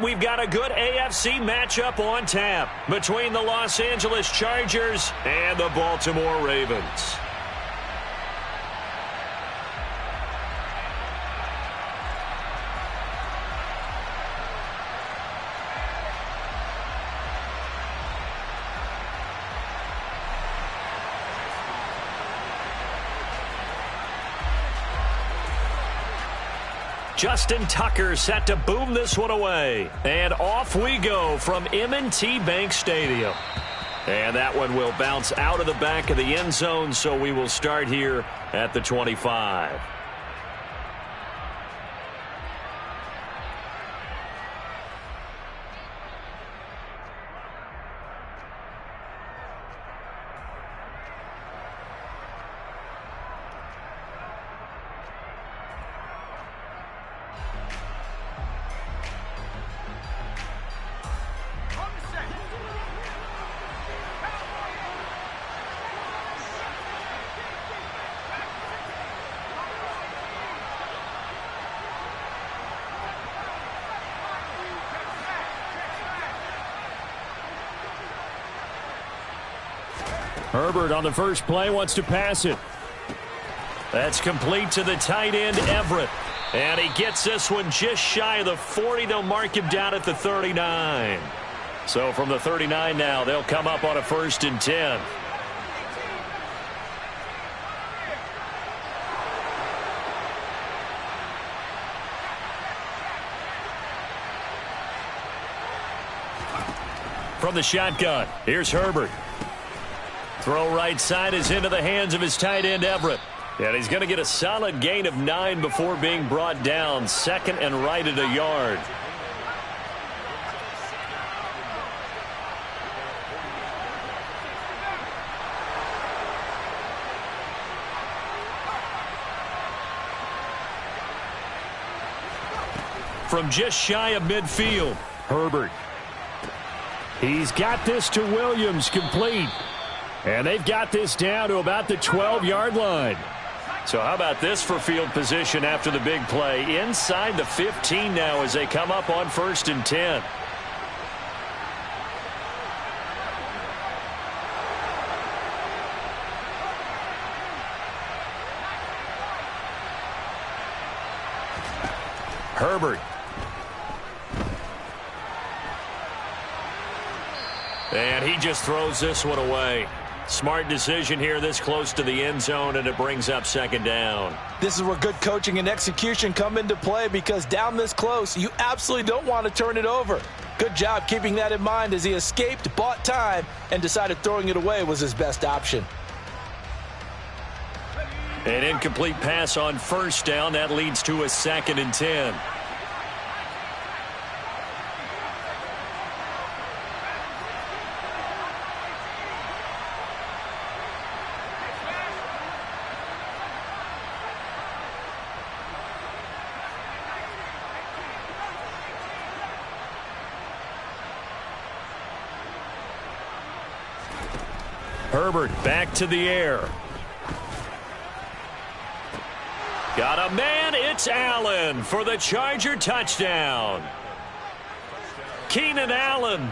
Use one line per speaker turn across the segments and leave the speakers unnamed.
We've got a good AFC matchup on tap between the Los Angeles Chargers and the Baltimore Ravens. Justin Tucker set to boom this one away. And off we go from M&T Bank Stadium. And that one will bounce out of the back of the end zone, so we will start here at the 25. Herbert on the first play wants to pass it. That's complete to the tight end, Everett. And he gets this one just shy of the 40. They'll mark him down at the 39. So from the 39 now, they'll come up on a 1st and 10. From the shotgun, here's Herbert. Throw right side is into the hands of his tight end, Everett. And he's going to get a solid gain of 9 before being brought down. 2nd and right at a yard. From just shy of midfield, Herbert. He's got this to Williams, complete. And they've got this down to about the 12-yard line. So how about this for field position after the big play? Inside the 15 now as they come up on 1st and 10. Herbert. And he just throws this one away. Smart decision here this close to the end zone, and it brings up 2nd down.
This is where good coaching and execution come into play, because down this close, you absolutely don't want to turn it over. Good job keeping that in mind as he escaped, bought time, and decided throwing it away was his best option.
An incomplete pass on 1st down. That leads to a 2nd and 10. Herbert back to the air. Got a man, it's Allen for the Charger touchdown. Keenan Allen,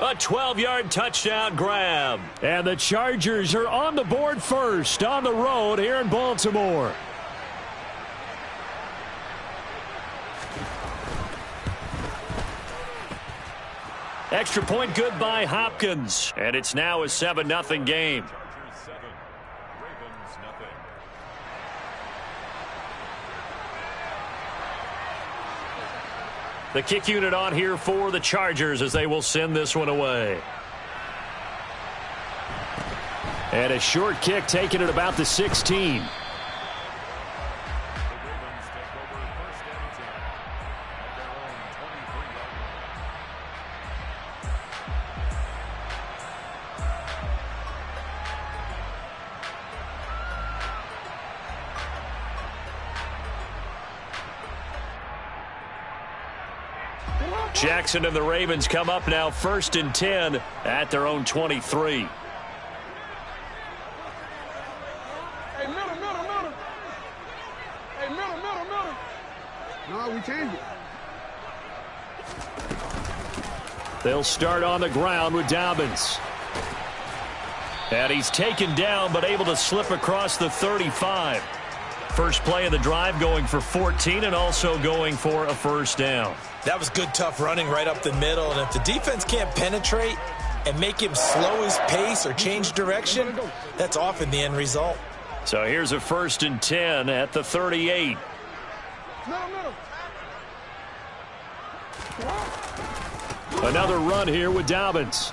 a 12-yard touchdown grab. And the Chargers are on the board first on the road here in Baltimore. Extra point good by Hopkins. And it's now a 7-0 game. The kick unit on here for the Chargers as they will send this one away. And a short kick taken at about the 16. Jackson and the Ravens come up now 1st and 10 at their own 23.
Hey, middle. Hey, middle. No, we changed it.
They'll start on the ground with Dobbins. And he's taken down but able to slip across the 35. First play of the drive going for 14 and also going for a first down.
That was good, tough running right up the middle. And if the defense can't penetrate and make him slow his pace or change direction, that's often the end result.
So here's a 1st and 10 at the 38. Another run here with Dobbins.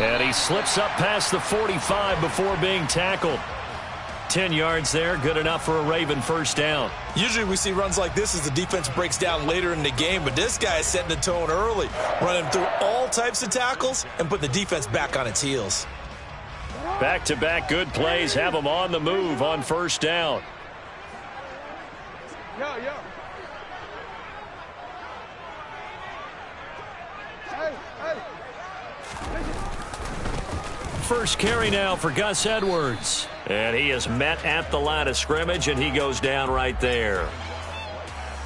And he slips up past the 45 before being tackled. 10 yards there, good enough for a Raven first down.
Usually we see runs like this as the defense breaks down later in the game, but this guy is setting the tone early, running through all types of tackles and put the defense back on its heels.
Back-to-back good plays have them on the move on first down. First carry now for Gus Edwards. And he is met at the line of scrimmage, and he goes down right there.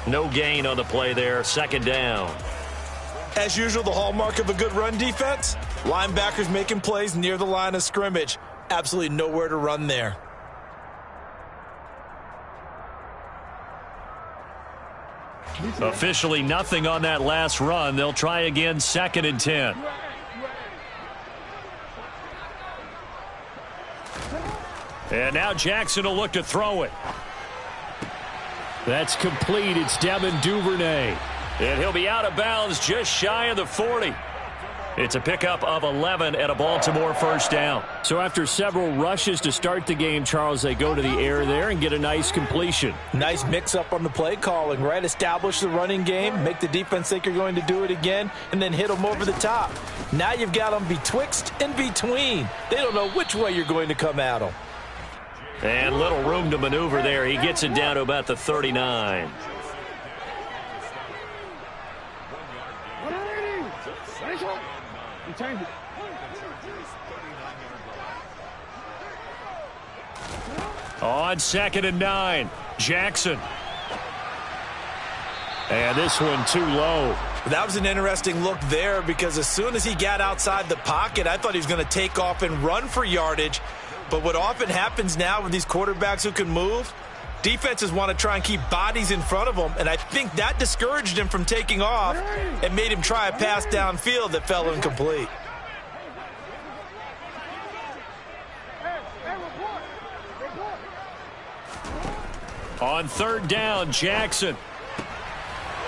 No gain on the play there, second down.
As usual, the hallmark of a good run defense, linebackers making plays near the line of scrimmage. Absolutely nowhere to run there.
Officially nothing on that last run. They'll try again, 2nd and 10. And now Jackson will look to throw it. That's complete. It's Devin Duvernay. And he'll be out of bounds just shy of the 40. It's a pickup of 11 at a Baltimore first down. So after several rushes to start the game, Charles, they go to the air there and get a nice completion.
Nice mix-up on the play calling, right? Establish the running game, make the defense think you're going to do it again, and then hit them over the top. Now you've got them betwixt and between. They don't know which way you're going to come at them.
And little room to maneuver there. He gets it down to about the 39. On 2nd and 9, Jackson. And this one too low.
That was an interesting look there because as soon as he got outside the pocket, I thought he was going to take off and run for yardage. But what often happens now with these quarterbacks who can move, defenses want to try and keep bodies in front of them, and I think that discouraged him from taking off and made him try a pass downfield that fell incomplete.
On 3rd down, Jackson.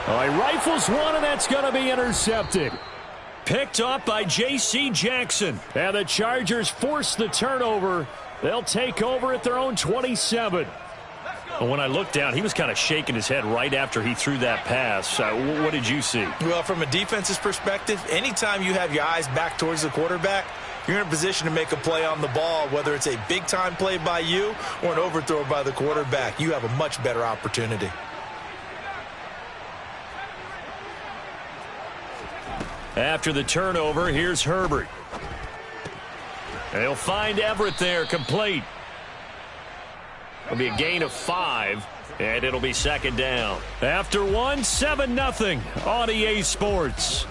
Oh, he rifles one, and that's going to be intercepted. Picked up by J.C. Jackson. And the Chargers force the turnover. They'll take over at their own 27. Well, when I looked down, he was kind of shaking his head right after he threw that pass. What did you see?
Well, from a defense's perspective, anytime you have your eyes back towards the quarterback, you're in a position to make a play on the ball, whether it's a big-time play by you or an overthrow by the quarterback. You have a much better opportunity.
After the turnover, here's Herbert. They'll find Everett there, complete. It'll be a gain of 5, and it'll be 2nd down. After one, 7-0 on EA Sports.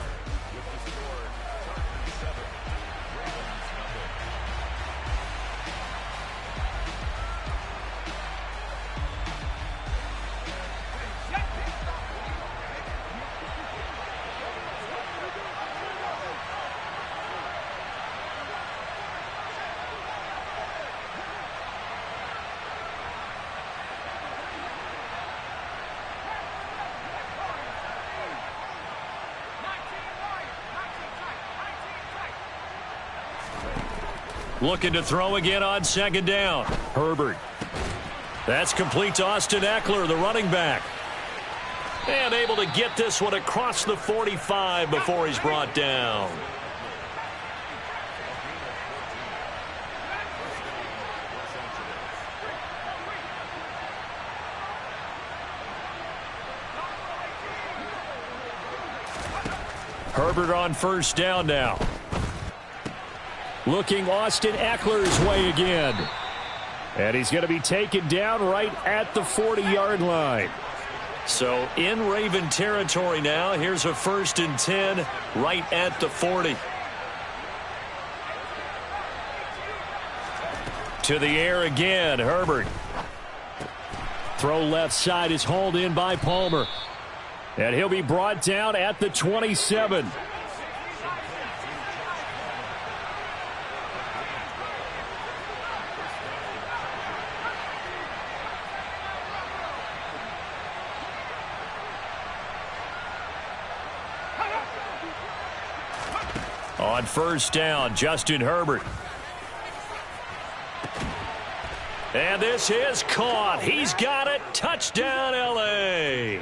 Looking to throw again on 2nd down. Herbert. That's complete to Austin Eckler, the running back. And able to get this one across the 45 before he's brought down. Herbert on 1st down now. Looking Austin Eckler's way again. And he's going to be taken down right at the 40-yard line. So in Raven territory now. Here's a 1st and 10 right at the 40. To the air again, Herbert. Throw left side is hauled in by Palmer. And he'll be brought down at the 27. On 1st down, Justin Herbert. And this is caught. He's got it. Touchdown, L.A.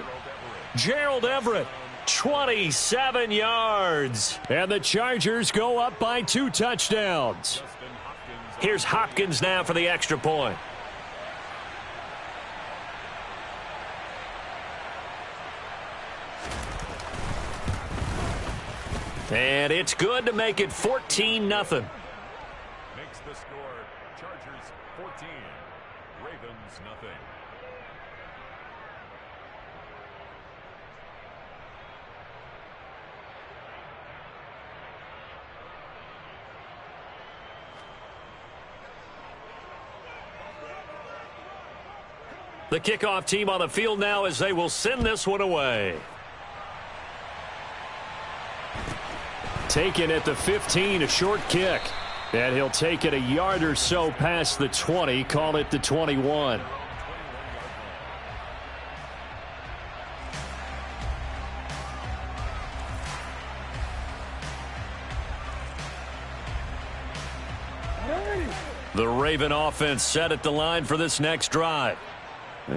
Gerald Everett, 27 yards. And the Chargers go up by 2 touchdowns. Here's Hopkins now for the extra point. And it's good to make it 14-0.
Makes the score Chargers 14, Ravens nothing.
The kickoff team on the field now as they will send this one away. Taken at the 15, a short kick. And he'll take it a yard or so past the 20, call it the 21. The Raven offense set at the line for this next drive.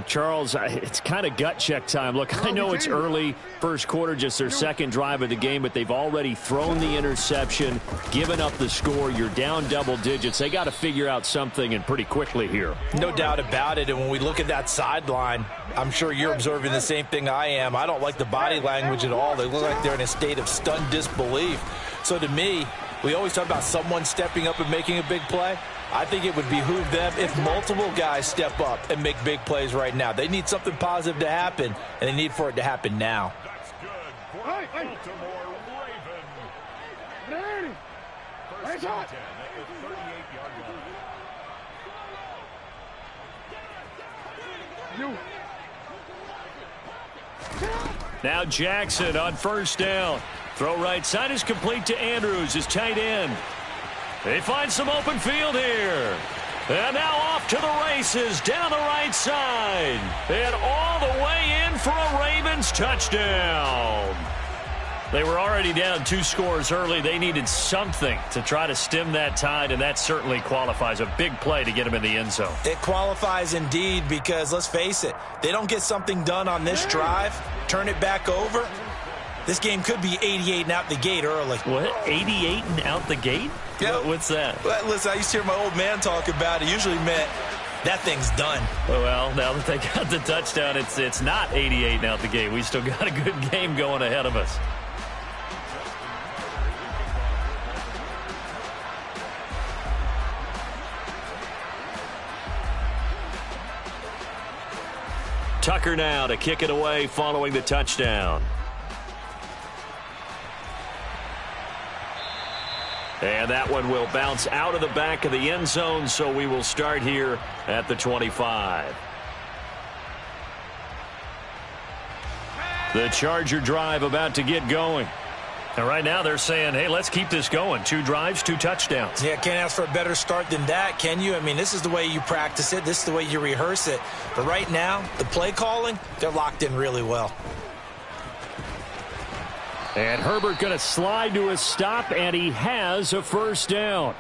Charles, it's kind of gut check time. Look, I know it's early, first quarter, just their second drive of the game, but they've already thrown the interception, given up the score. You're down double digits. They got to figure out something, and pretty quickly here.
No doubt about it, and when we look at that sideline, I'm sure you're observing the same thing I am. I don't like the body language at all. They look like they're in a state of stunned disbelief. So to me, we always talk about someone stepping up and making a big play. I think it would behoove them if multiple guys step up and make big plays right now. They need something positive to happen, and they need for it to happen now.
That's good for Baltimore Raven. First and 10 at the 38-yard line.
Now Jackson on 1st down. Throw right side is complete to Andrews, his tight end. They find some open field here. And now off to the races down the right side. And all the way in for a Ravens touchdown. They were already down 2 scores early. They needed something to try to stem that tide, and that certainly qualifies. A big play to get them in the end zone.
It qualifies indeed because, let's face it, they don't get something done on this drive, turn it back over, this game could be 88 and out the gate early.
What? 88 and out the gate?
Yeah.
What's that?
Well, listen, I used to hear my old man talk about it. Usually meant that thing's done.
Well, now that they got the touchdown, it's not 88 and out the gate. We still got a good game going ahead of us. Tucker now to kick it away following the touchdown. And that one will bounce out of the back of the end zone, so we will start here at the 25. The Charger drive about to get going. And right now they're saying, hey, let's keep this going. 2 drives, 2 touchdowns.
Yeah, can't ask for a better start than that, can you? I mean, this is the way you practice it. This is the way you rehearse it. But right now, the play calling, they're locked in really well.
And Herbert going to slide to a stop, and he has a 1st down.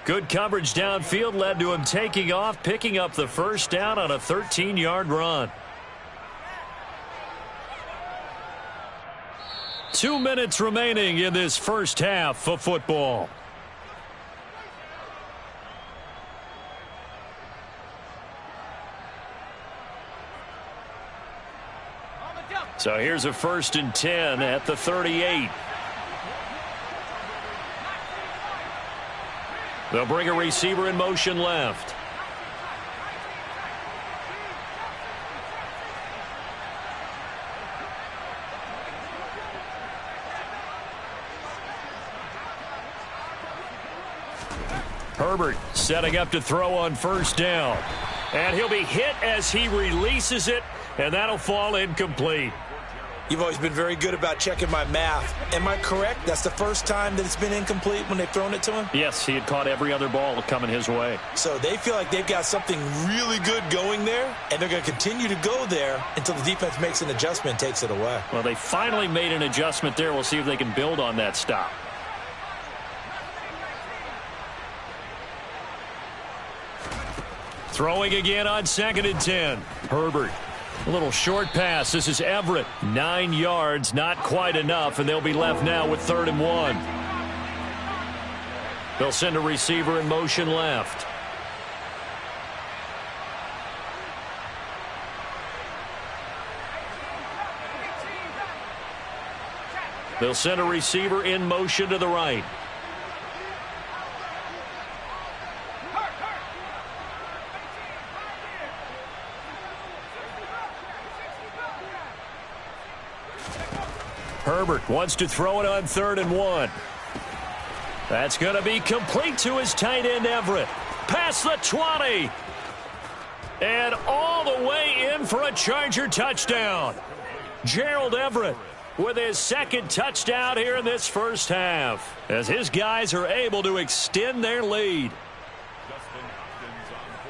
Good coverage downfield led to him taking off, picking up the 1st down on a 13-yard run. 2 minutes remaining in this first half of football. So here's a 1st and 10 at the 38. They'll bring a receiver in motion left. Herbert setting up to throw on first down. And he'll be hit as he releases it, and that'll fall incomplete.
You've always been very good about checking my math. Am I correct? That's the first time that it's been incomplete when they've thrown it to him?
Yes, he had caught every other ball coming his way.
So they feel like they've got something really good going there, and they're going to continue to go there until the defense makes an adjustment and takes it away.
Well, they finally made an adjustment there. We'll see if they can build on that stop. Throwing again on 2nd and 10. Herbert. A little short pass. This is Everett. 9 yards, not quite enough, and they'll be left now with 3rd and 1. They'll send a receiver in motion left. They'll send a receiver in motion to the right. Herbert wants to throw it on 3rd and 1. That's going to be complete to his tight end, Everett. Past the 20. And all the way in for a Charger touchdown. Gerald Everett with his 2nd touchdown here in this first half, as his guys are able to extend their lead.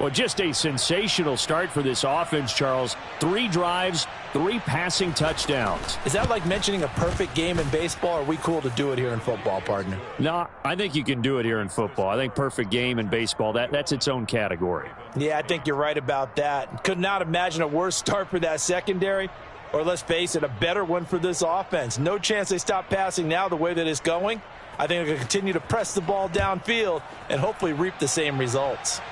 Well, just a sensational start for this offense, Charles. 3 drives, 3 passing touchdowns.
Is that like mentioning a perfect game in baseball, or are we cool to do it here in football, partner?
No, I think you can do it here in football. I think perfect game in baseball, that's its own category.
Yeah, I think you're right about that. Could not imagine a worse start for that secondary, or let's face it, a better one for this offense. No chance they stop passing now the way that it's going. I think they're going to continue to press the ball downfield and hopefully reap the same results.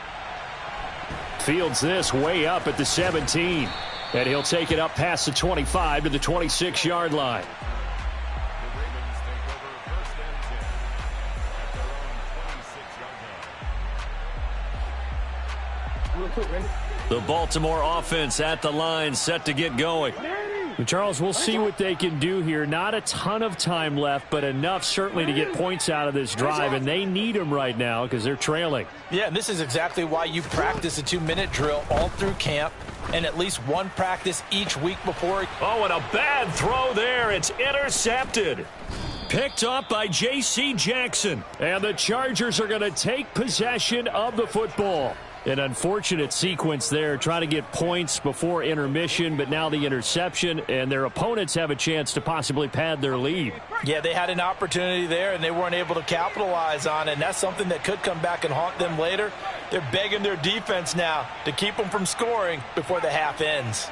Fields this way up at the 17. And he'll take it up past the 25 to the 26-yard line. The Baltimore offense at the line, set to get going. Charles, we'll see what they can do here. Not a ton of time left, but enough certainly to get points out of this drive, and they need them right now because they're trailing.
Yeah, and this is exactly why you practice a 2-minute drill all through camp and at least one practice each week before.
Oh, and a bad throw there. It's intercepted. Picked up by J.C. Jackson, and the Chargers are going to take possession of the football. An unfortunate sequence there, trying to get points before intermission, but now the interception, and their opponents have a chance to possibly pad their lead.
Yeah, they had an opportunity there, and they weren't able to capitalize on it, and that's something that could come back and haunt them later. They're begging their defense now to keep them from scoring before the half ends.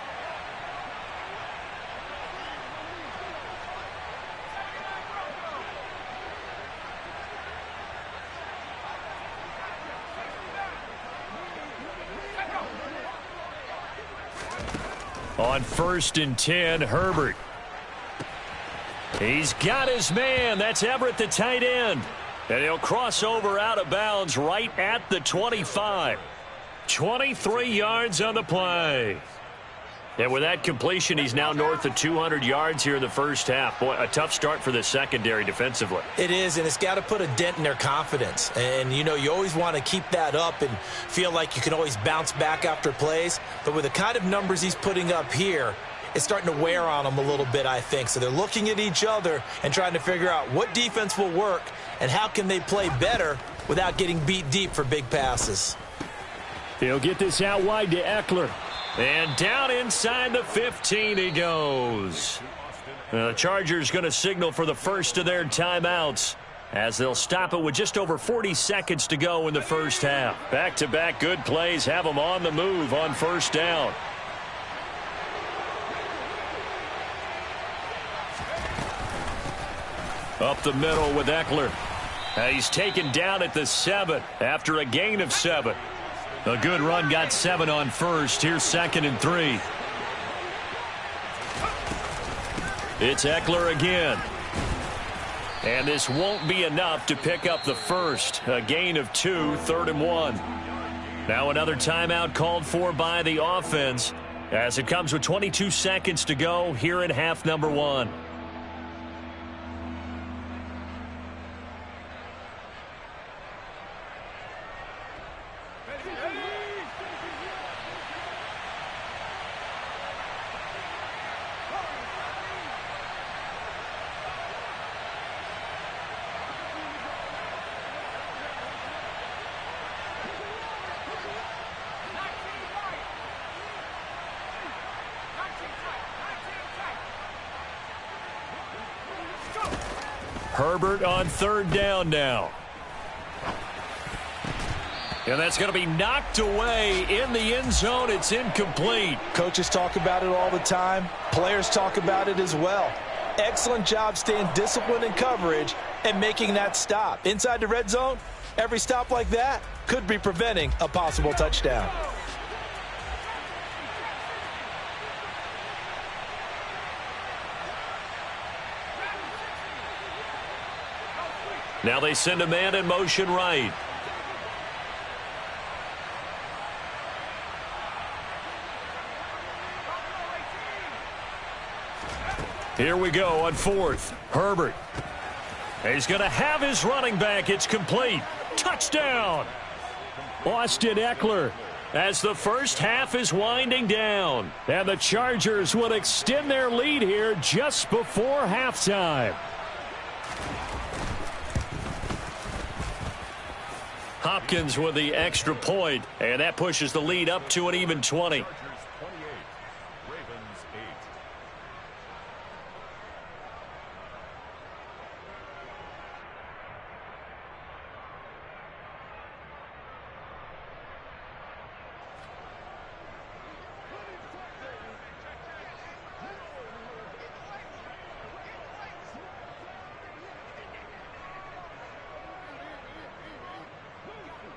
On 1st and 10, Herbert. He's got his man. That's Everett, the tight end. And he'll cross over out of bounds right at the 25. 23 yards on the play. And with that completion, he's now north of 200 yards here in the first half. Boy, a tough start for the secondary defensively.
It is, and it's got to put a dent in their confidence. And, you know, you always want to keep that up and feel like you can always bounce back after plays. But with the kind of numbers he's putting up here, it's starting to wear on them a little bit, I think. So they're looking at each other and trying to figure out what defense will work and how can they play better without getting beat deep for big passes.
He'll get this out wide to Eckler. And down inside the 15 he goes. The Chargers going to signal for the first of their timeouts as they'll stop it with just over 40 seconds to go in the first half. Back-to-back good plays have them on the move on first down. Up the middle with Eckler. He's taken down at the 7 after a gain of 7. A good run, got 7 on first. Here's 2nd and 3. It's Eckler again. And this won't be enough to pick up the first. A gain of 2, 3rd and 1. Now another timeout called for by the offense as it comes with 22 seconds to go here in half number 1. Herbert on third down now. And that's going to be knocked away in the end zone. It's incomplete.
Coaches talk about it all the time. Players talk about it as well. Excellent job staying disciplined in coverage and making that stop. Inside the red zone, every stop like that could be preventing a possible touchdown.
Now they send a man in motion right. Here we go on fourth. Herbert. He's going to have his running back. It's complete. Touchdown. Austin Eckler as the first half is winding down. And the Chargers will extend their lead here just before halftime. Hopkins with the extra point, and that pushes the lead up to an even 20.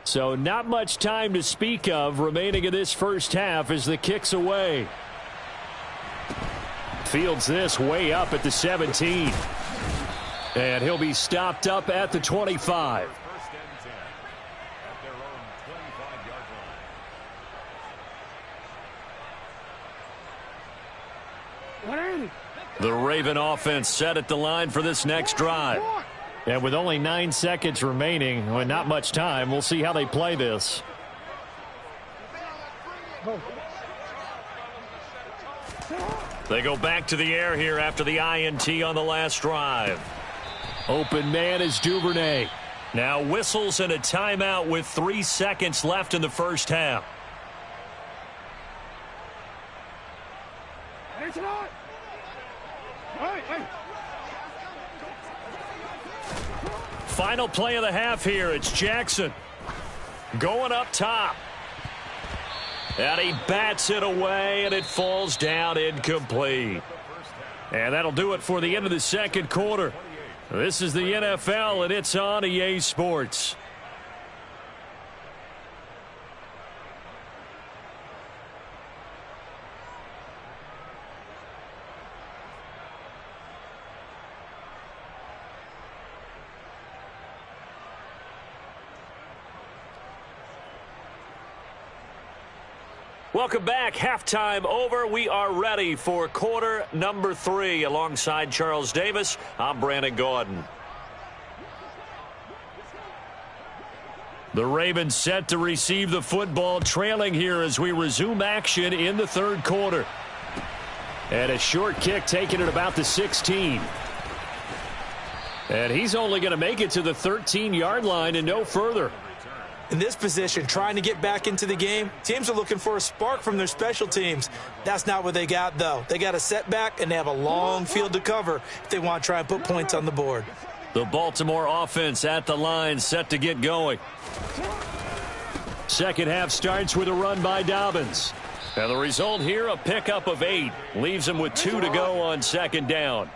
So not much time to speak of remaining in this first half as the kick's away. Fields this way up at the 17. And he'll be stopped up at the 25.
First and 10 at their own 25-yard line.
The Raven offense set at the line for this next drive. And with only 9 seconds remaining, and not much time, we'll see how they play this. They go back to the air here after the INT on the last drive. Open man is Duvernay. Now whistles and a timeout with 3 seconds left in the first half. Final play of the half here. It's Jackson going up top. And he bats it away, and it falls down incomplete. And that'll do it for the end of the second quarter. This is the NFL, and it's on EA Sports. Welcome back. Halftime over. We are ready for quarter number 3. Alongside Charles Davis, I'm Brandon Gaudin. The Ravens set to receive the football, trailing here as we resume action in the third quarter. And a short kick taken at about the 16. And he's only going to make it to the 13-yard line and no further.
In this position, trying to get back into the game, teams are looking for a spark from their special teams. That's not what they got, though. They got a setback, and they have a long field to cover if they want to try and put points on the board.
The Baltimore offense at the line, set to get going. Second half starts with a run by Dobbins. And the result here, a pickup of 8. Leaves him with 2 to go on second down.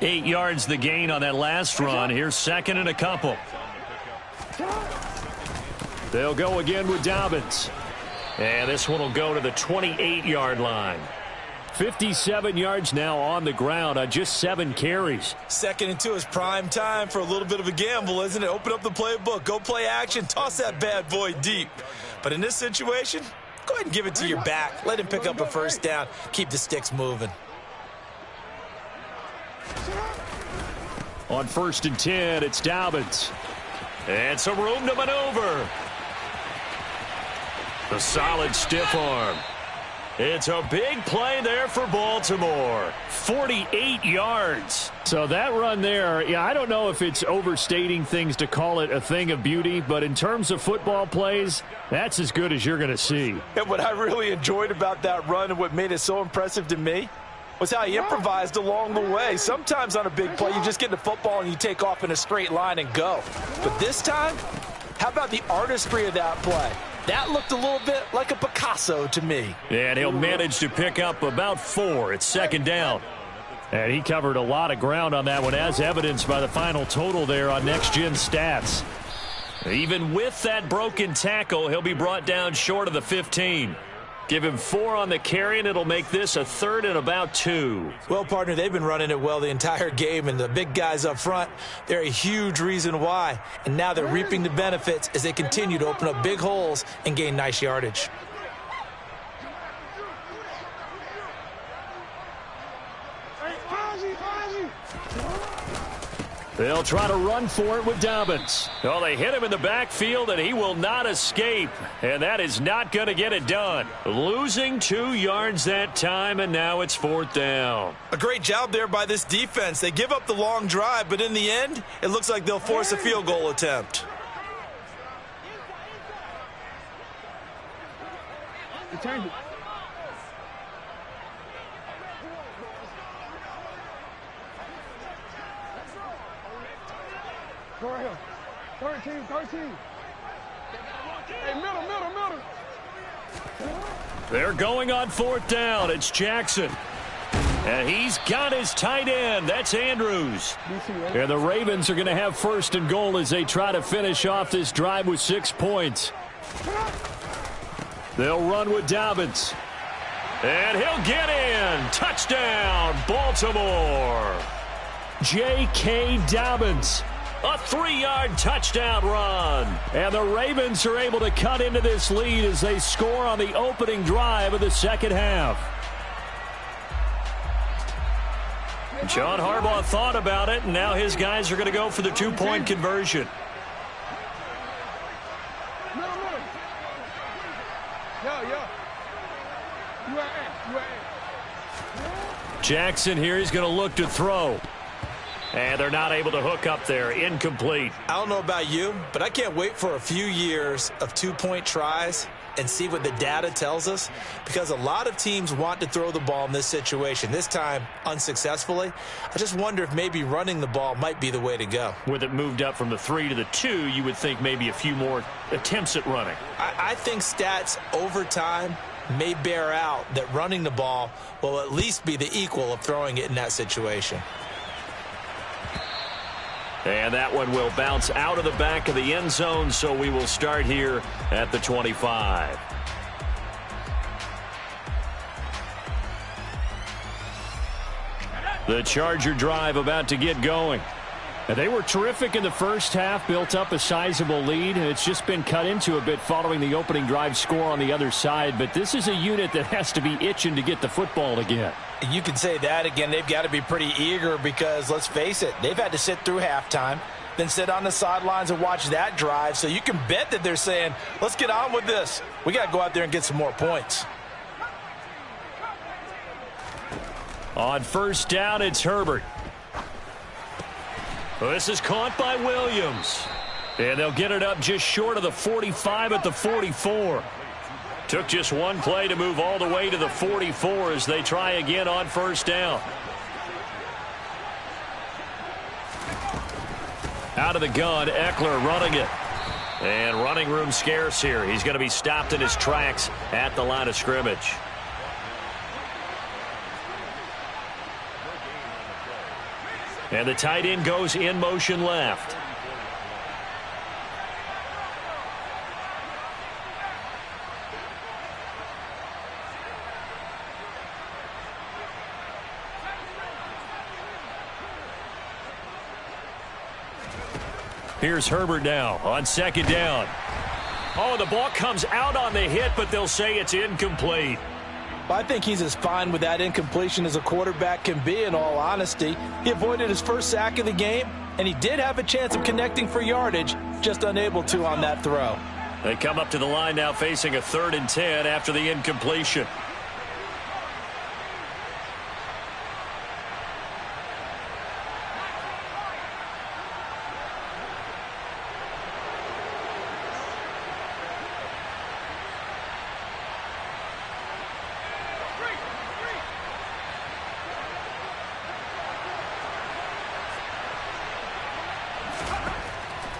8 yards the gain on that last run. Here's second and a couple. They'll go again with Dobbins. And this one will go to the 28-yard line. 57 yards now on the ground on just 7 carries.
Second and 2 is prime time for a little bit of a gamble, isn't it? Open up the playbook, go play action, toss that bad boy deep. But in this situation, go ahead and give it to your back. Let him pick up a first down. Keep the sticks moving.
On 1st and 10, it's Dobbins. And some room to maneuver. The solid stiff arm. It's a big play there for Baltimore. 48 yards. So that run there, yeah, I don't know if it's overstating things to call it a thing of beauty, but in terms of football plays, that's as good as you're going to see.
And what I really enjoyed about that run and what made it so impressive to me, was how he improvised along the way. Sometimes on a big play, you just get the football and you take off in a straight line and go. But this time, how about the artistry of that play? That looked a little bit like a Picasso to me.
And he'll manage to pick up about 4. It's second down. And he covered a lot of ground on that one, as evidenced by the final total there on Next Gen Stats. Even with that broken tackle, he'll be brought down short of the 15. Give him 4 on the carry, and it'll make this a 3rd and about 2.
Well, partner, they've been running it well the entire game, and the big guys up front, they're a huge reason why. And now they're reaping the benefits as they continue to open up big holes and gain nice yardage.
They'll try to run for it with Dobbins. Oh, they hit him in the backfield, and he will not escape. And that is not going to get it done. Losing 2 yards that time, and now it's 4th down.
A great job there by this defense. They give up the long drive, but in the end, it looks like they'll force a field goal attempt.
Go right here. 13. Hey, middle.
They're going on 4th down. It's Jackson. And he's got his tight end. That's Andrews. And the Ravens are going to have 1st and goal as they try to finish off this drive with 6 points. They'll run with Dobbins. And he'll get in. Touchdown, Baltimore. J.K. Dobbins. A 3-yard touchdown run. And the Ravens are able to cut into this lead as they score on the opening drive of the second half. John Harbaugh thought about it, and now his guys are going to go for the 2-point conversion. Jackson here, he's going to look to throw. And they're not able to hook up there. Incomplete.
I don't know about you, but I can't wait for a few years of 2-point tries and see what the data tells us, because a lot of teams want to throw the ball in this situation. This time, unsuccessfully. I just wonder if maybe running the ball might be the way to go.
With it moved up from the 3 to the 2, you would think maybe a few more attempts at running.
I think stats over time may bear out that running the ball will at least be the equal of throwing it in that situation.
And that one will bounce out of the back of the end zone, so we will start here at the 25. The Charger drive about to get going. And they were terrific in the first half, built up a sizable lead, and it's just been cut into a bit following the opening drive score on the other side. But this is a unit that has to be itching to get the football again.
You can say that again. They've got to be pretty eager because, let's face it, they've had to sit through halftime, then sit on the sidelines and watch that drive. So you can bet that they're saying, let's get on with this. We got to go out there and get some more points.
On 1st down, it's Herbert. This is caught by Williams. And they'll get it up just short of the 45 at the 44. Took just one play to move all the way to the 44 as they try again on 1st down. Out of the gun, Eckler running it. And running room scarce here. He's going to be stopped in his tracks at the line of scrimmage. And the tight end goes in motion left. Here's Herbert now on 2nd down. Oh, the ball comes out on the hit, but they'll say it's incomplete.
I think he's as fine with that incompletion as a quarterback can be, in all honesty. He avoided his first sack of the game, and he did have a chance of connecting for yardage, just unable to on that throw.
They come up to the line now facing a 3rd and 10 after the incompletion.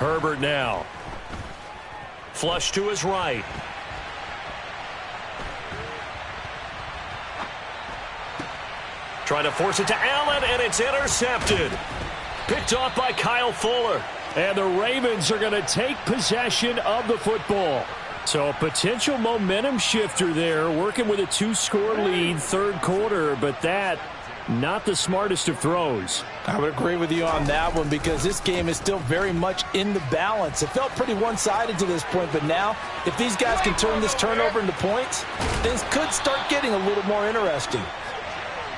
Herbert now. Flush to his right. Trying to force it to Allen, and it's intercepted. Picked off by Kyle Fuller. And the Ravens are going to take possession of the football. So a potential momentum shifter there, working with a 2-score lead, third quarter, but that, not the smartest of throws.
I would agree with you on that one because this game is still very much in the balance. It felt pretty one-sided to this point, but now if these guys can turn this turnover into points, things could start getting a little more interesting.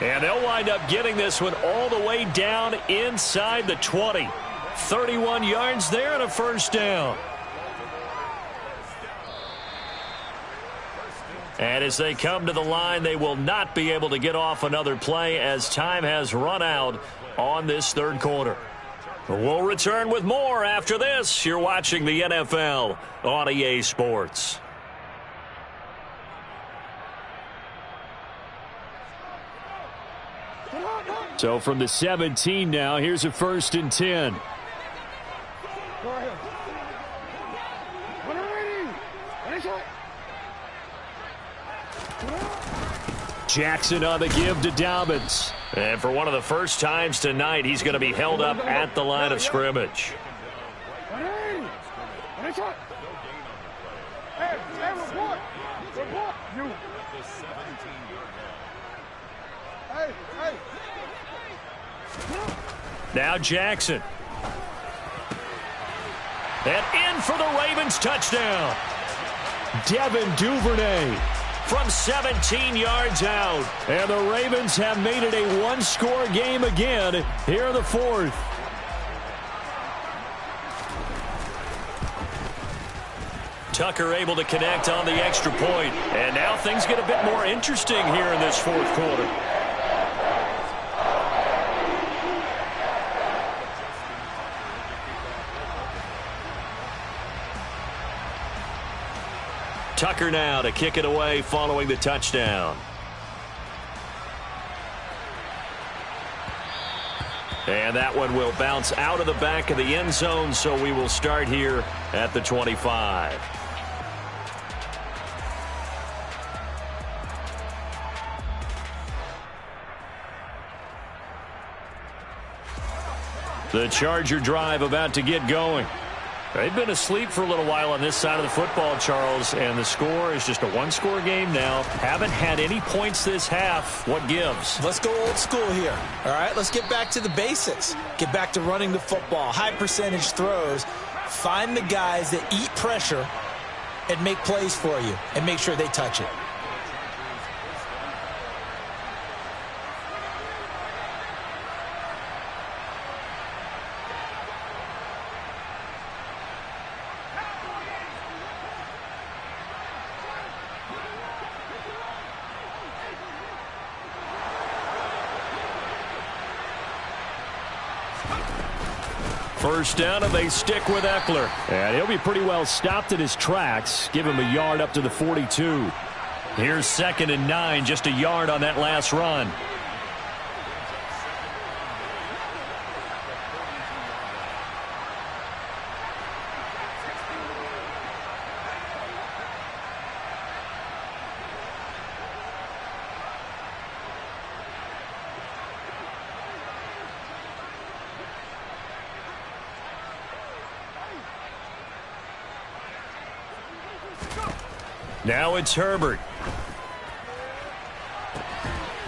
And they'll wind up getting this one all the way down inside the 20. 31 yards there and a first down. And as they come to the line, they will not be able to get off another play as time has run out on this third quarter. We'll return with more after this. You're watching the NFL on EA Sports. So from the 17 now, here's a 1st and 10. Jackson on the give to Dobbins. And for one of the first times tonight, he's going to be held up at the line of scrimmage. Now Jackson. And in for the Ravens touchdown. Devin Duvernay from 17 yards out. And the Ravens have made it a 1-score game again here in the fourth. Tucker able to connect on the extra point. And now things get a bit more interesting here in this fourth quarter. Tucker now to kick it away following the touchdown. And that one will bounce out of the back of the end zone, so we will start here at the 25. The Charger drive about to get going. They've been asleep for a little while on this side of the football, Charles, and the score is just a 1-score game now. Haven't had any points this half. What gives?
Let's go old school here. All right, let's get back to the basics. Get back to running the football, high percentage throws. Find the guys that eat pressure and make plays for you and make sure they touch it.
First down, and they stick with Eckler. And he'll be pretty well stopped in his tracks. Give him a yard up to the 42. Here's 2nd and 9, just a yard on that last run. Now it's Herbert.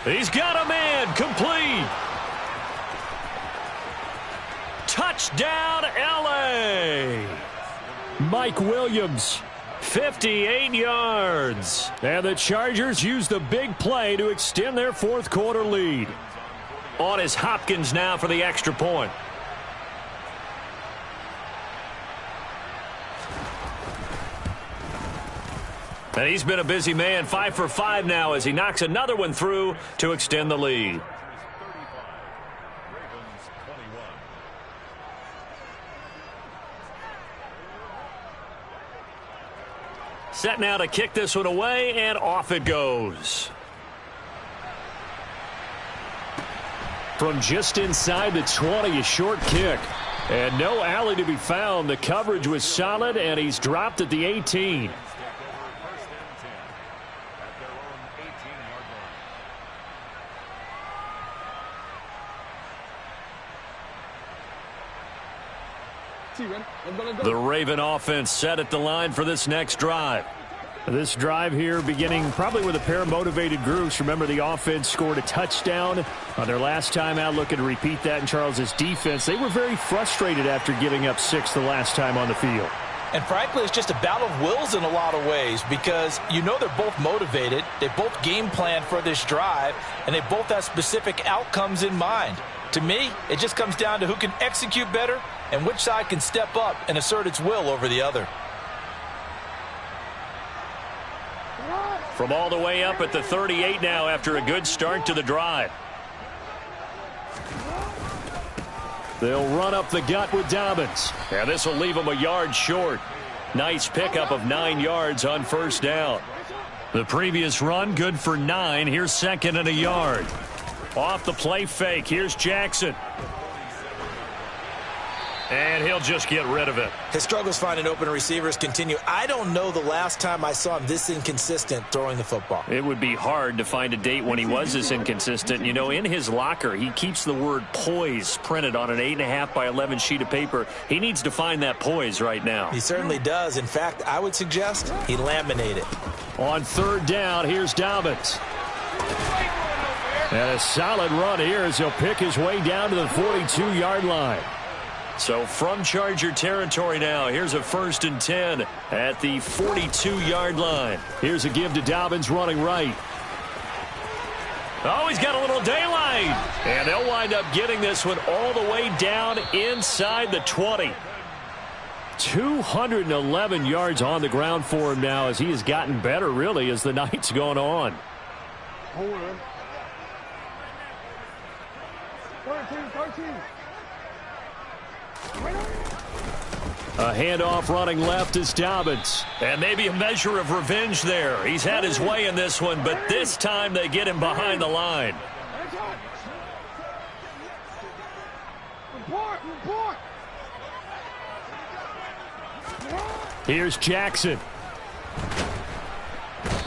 He's got a man, complete. Touchdown, L.A. Mike Williams, 58 yards. And the Chargers use the big play to extend their fourth quarter lead. On is Hopkins now for the extra point. And he's been a busy man, 5 for 5 now as he knocks another one through to extend the lead. Set now to kick this one away, and off it goes. From just inside the 20, a short kick. And no alley to be found. The coverage was solid, and he's dropped at the 18. The Raven offense set at the line for this next drive. This drive here beginning probably with a pair of motivated groups. Remember, the offense scored a touchdown on their last time out. Looking to repeat that in Charles's defense. They were very frustrated after giving up 6 the last time on the field.
And frankly, it's just a battle of wills in a lot of ways because you know they're both motivated. They both game plan for this drive, and they both have specific outcomes in mind. To me, it just comes down to who can execute better and which side can step up and assert its will over the other.
From all the way up at the 38 now after a good start to the drive. They'll run up the gut with Dobbins. And this will leave them a yard short. Nice pickup of 9 yards on first down. The previous run good for 9. Here's second and a yard. Off the play fake. Here's Jackson. And he'll just get rid of it.
His struggles finding open receivers continue. I don't know the last time I saw him this inconsistent throwing the football.
It would be hard to find a date when he was this inconsistent. You know, in his locker, he keeps the word poise printed on an 8.5 by 11 sheet of paper. He needs to find that poise right now.
He certainly does. In fact, I would suggest he laminate it.
On third down, here's Dobbins. And a solid run here as he'll pick his way down to the 42-yard line. So from Charger territory now, here's a 1st and 10 at the 42-yard line. Here's a give to Dobbins running right. Oh, he's got a little daylight. And they'll wind up getting this one all the way down inside the 20. 211 yards on the ground for him now as he has gotten better, really, as the night's gone on.
13.
A handoff running left is Dobbins. And maybe a measure of revenge there. He's had his way in this one, but this time they get him behind the line.
Report.
Here's Jackson.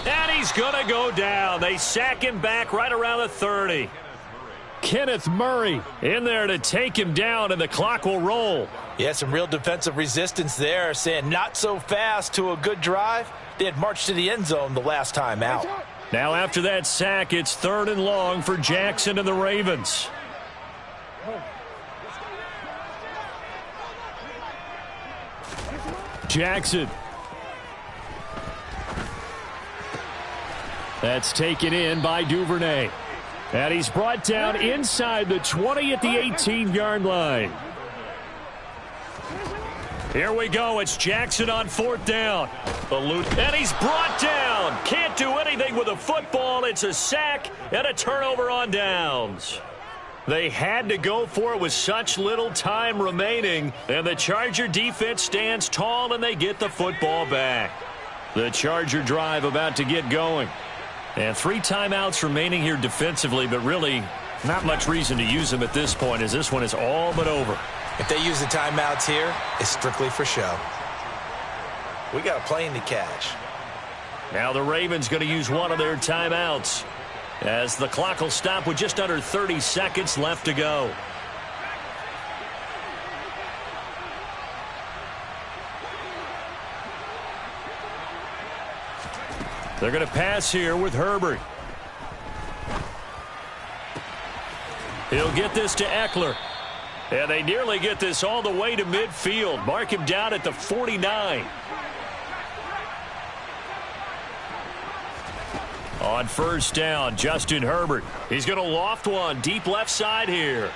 And he's going to go down. They sack him back right around the 30. Kenneth Murray in there to take him down, and the clock will roll.
Yeah, some real defensive resistance there, saying not so fast to a good drive. They had marched to the end zone the last time out.
Now after that sack, it's 3rd and long for Jackson and the Ravens. Jackson. That's taken in by Duvernay. And he's brought down inside the 20 at the 18-yard line. Here we go. It's Jackson on 4th down. And he's brought down. Can't do anything with a football. It's a sack and a turnover on downs. They had to go for it with such little time remaining. And the Charger defense stands tall and they get the football back. The Charger drive about to get going. And 3 timeouts remaining here defensively, but really not much reason to use them at this point as this one is all but over.
If they use the timeouts here, it's strictly for show. We got a plane to catch.
Now the Ravens going to use one of their timeouts as the clock will stop with just under 30 seconds left to go. They're going to pass here with Herbert. He'll get this to Eckler. And they nearly get this all the way to midfield. Mark him down at the 49. On first down, Justin Herbert. He's going to loft one deep left side here.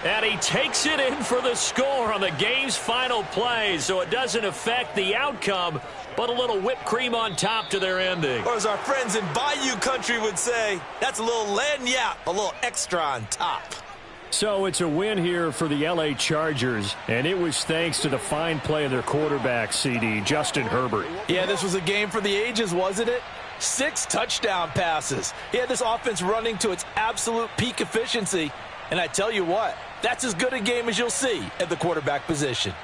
And he takes it in for the score on the game's final play, so it doesn't affect the outcome, but a little whipped cream on top to their ending.
Or as our friends in Bayou country would say, that's a little lagniappe, a little extra on top.
So it's a win here for the L.A. Chargers, and it was thanks to the fine play of their quarterback, CD, Justin Herbert.
Yeah, this was a game for the ages, wasn't it? 6 touchdown passes. He had this offense running to its absolute peak efficiency. And I tell you what, That's as good a game as you'll see at the quarterback position.